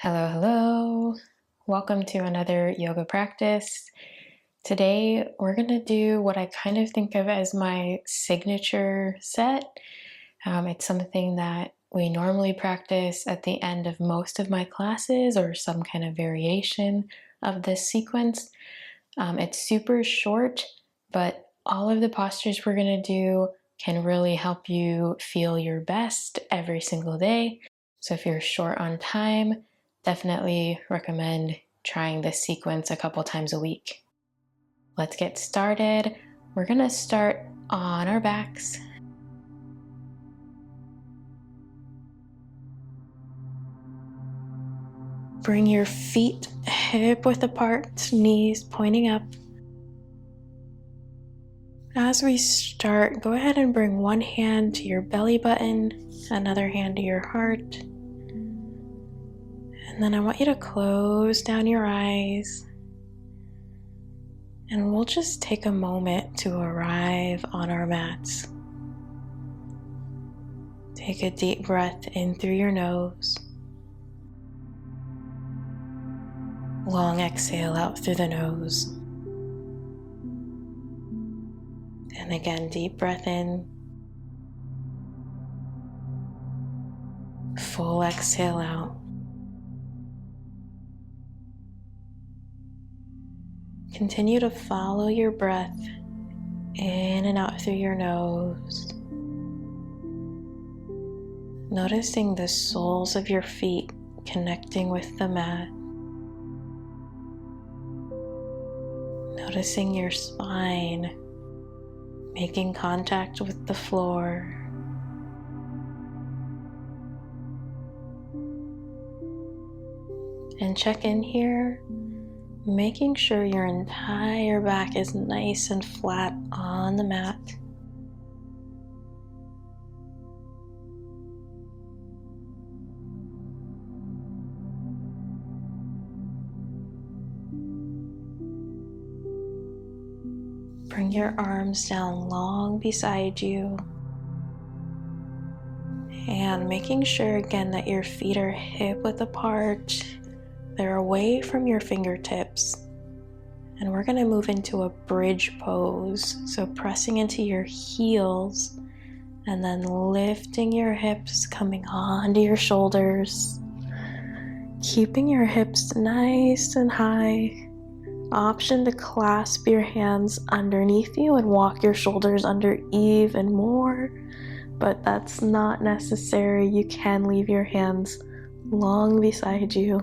Hello, hello. Welcome to another yoga practice. Today, we're going to do what I kind of think of as my signature set. It's something that we normally practice at the end of most of my classes or some kind of variation of this sequence. It's super short, but all of the postures we're going to do can really help you feel your best every single day. So if you're short on time, definitely recommend trying this sequence a couple times a week. Let's get started. We're gonna start on our backs. Bring your feet hip width apart, knees pointing up. As we start, go ahead and bring one hand to your belly button, another hand to your heart. And then I want you to close down your eyes. And we'll just take a moment to arrive on our mats. Take a deep breath in through your nose. Long exhale out through the nose. And again, deep breath in. Full exhale out. Continue to follow your breath in and out through your nose. Noticing the soles of your feet connecting with the mat. Noticing your spine making contact with the floor. And check in here, making sure your entire back is nice and flat on the mat. Bring your arms down long beside you. And making sure again that your feet are hip width apart. They're away from your fingertips. And we're going to move into a bridge pose. So pressing into your heels and then lifting your hips, coming onto your shoulders. Keeping your hips nice and high. Option to clasp your hands underneath you and walk your shoulders under even more, but that's not necessary. You can leave your hands long beside you.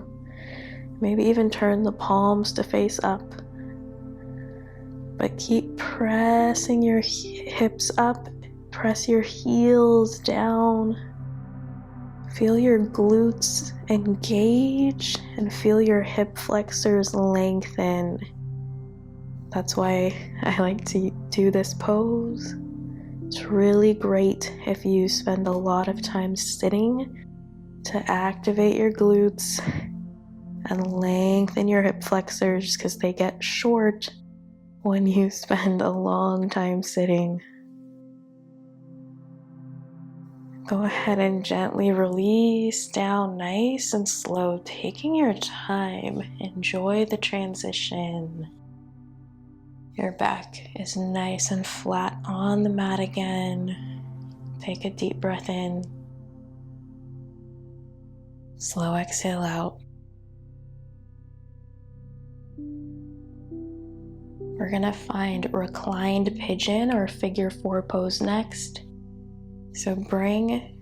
Maybe even turn the palms to face up. But keep pressing your hips up, press your heels down. Feel your glutes engage and feel your hip flexors lengthen. That's why I like to do this pose. It's really great if you spend a lot of time sitting to activate your glutes and lengthen your hip flexors because they get short when you spend a long time sitting. Go ahead and gently release down nice and slow, taking your time. Enjoy the transition. Your back is nice and flat on the mat again. Take a deep breath in. Slow exhale out. We're gonna find Reclined Pigeon or Figure 4 pose next. So bring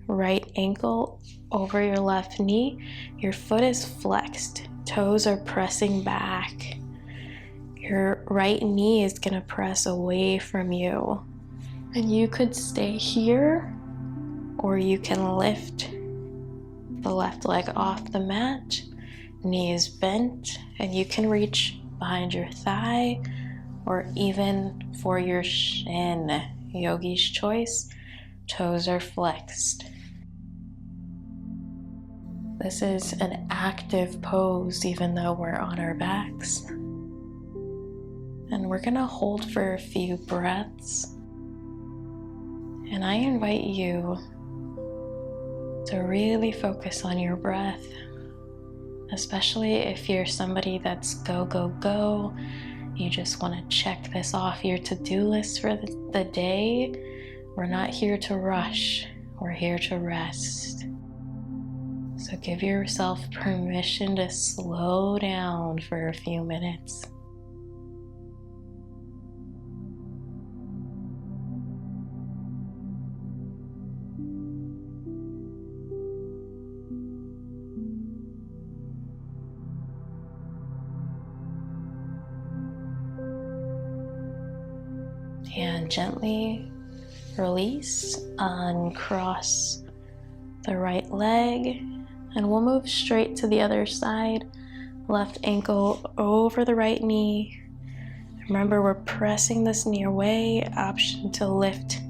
right ankle over your left knee. Your foot is flexed. Toes are pressing back. Your right knee is going to press away from you. And you could stay here, or you can lift the left leg off the mat. Knee is bent, and you can reach behind your thigh, or even for your shin. Yogi's choice. Toes are flexed. This is an active pose even though we're on our backs. And we're gonna hold for a few breaths. And I invite you to really focus on your breath. especially if you're somebody that's go, go, go. You just want to check this off your to-do list for the day. We're not here to rush. We're here to rest. So give yourself permission to slow down for a few minutes. And gently release, uncross the right leg, and we'll move straight to the other side. Left ankle over the right knee. Remember, we're pressing this knee away. Option to lift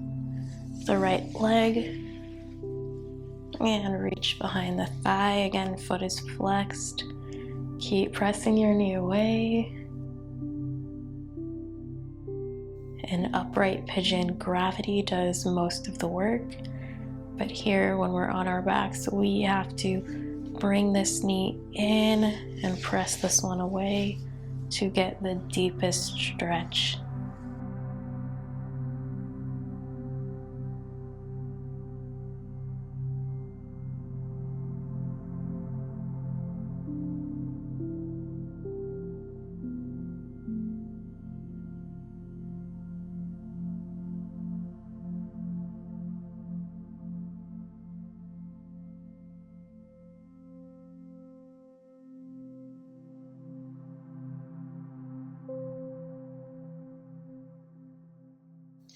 the right leg and reach behind the thigh. Again, foot is flexed. Keep pressing your knee away. In upright pigeon, gravity does most of the work. But here, when we're on our backs, we have to bring this knee in and press this one away to get the deepest stretch.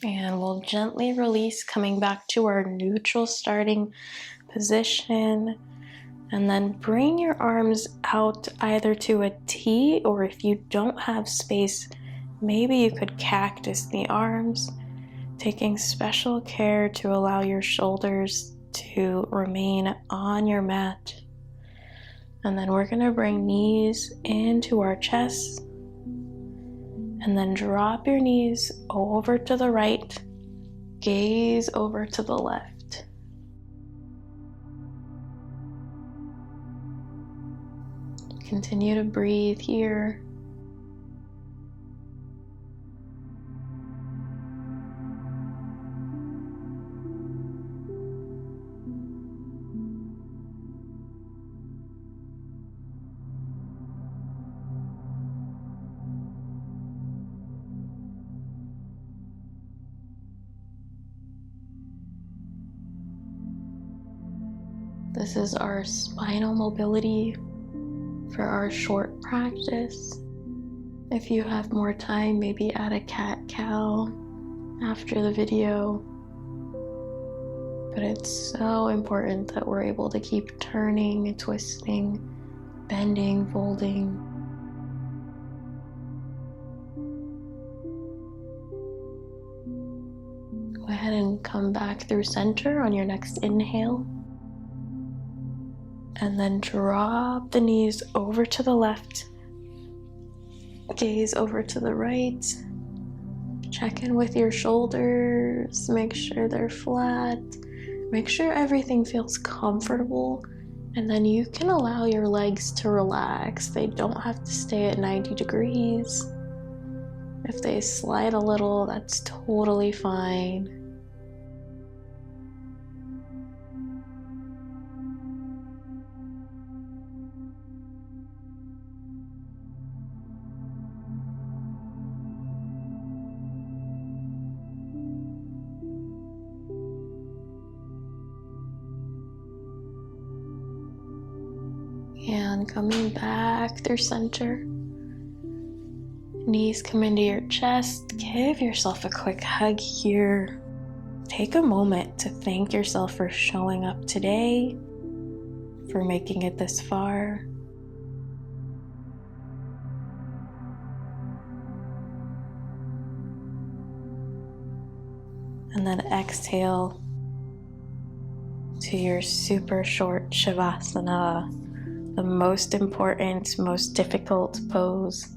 And we'll gently release, coming back to our neutral starting position. And then bring your arms out either to a T, or if you don't have space, maybe you could cactus the arms, taking special care to allow your shoulders to remain on your mat. And then we're going to bring knees into our chest. And then drop your knees over to the right, gaze over to the left. Continue to breathe here. This is our spinal mobility for our short practice. If you have more time, maybe add a cat-cow after the video. But it's so important that we're able to keep turning, twisting, bending, folding. Go ahead and come back through center on your next inhale. And then drop the knees over to the left. Gaze over to the right. Check in with your shoulders. Make sure they're flat. Make sure everything feels comfortable. And then you can allow your legs to relax. They don't have to stay at 90 degrees. If they slide a little, that's totally fine. And coming back through center. Knees come into your chest. Give yourself a quick hug here. Take a moment to thank yourself for showing up today, for making it this far. And then exhale to your super short Shavasana, the most important, most difficult pose.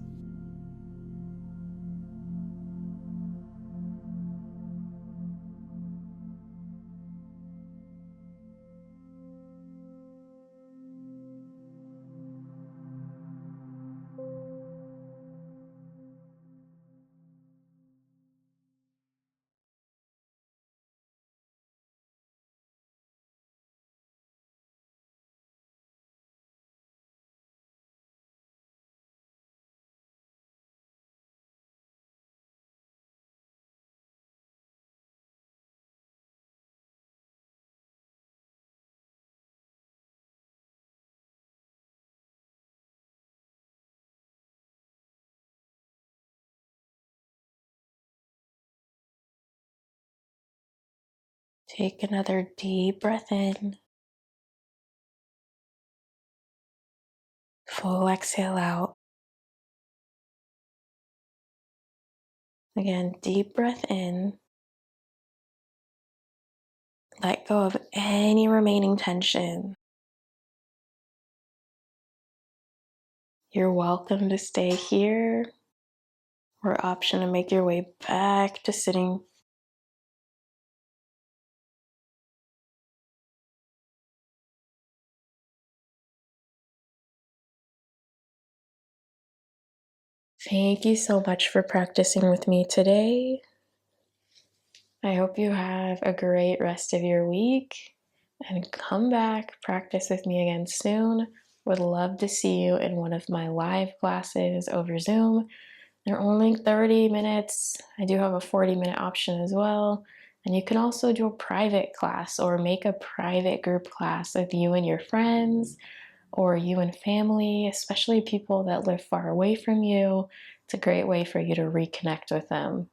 Take another deep breath in. Full exhale out. Again, deep breath in. Let go of any remaining tension. You're welcome to stay here, or option to make your way back to sitting. Thank you so much for practicing with me today. I hope you have a great rest of your week and come back, practice with me again soon. Would love to see you in one of my live classes over Zoom. They're only 30 minutes. I do have a 40-minute option as well. And you can also do a private class or make a private group class of you and your friends or you and family, especially people that live far away from you. It's a great way for you to reconnect with them.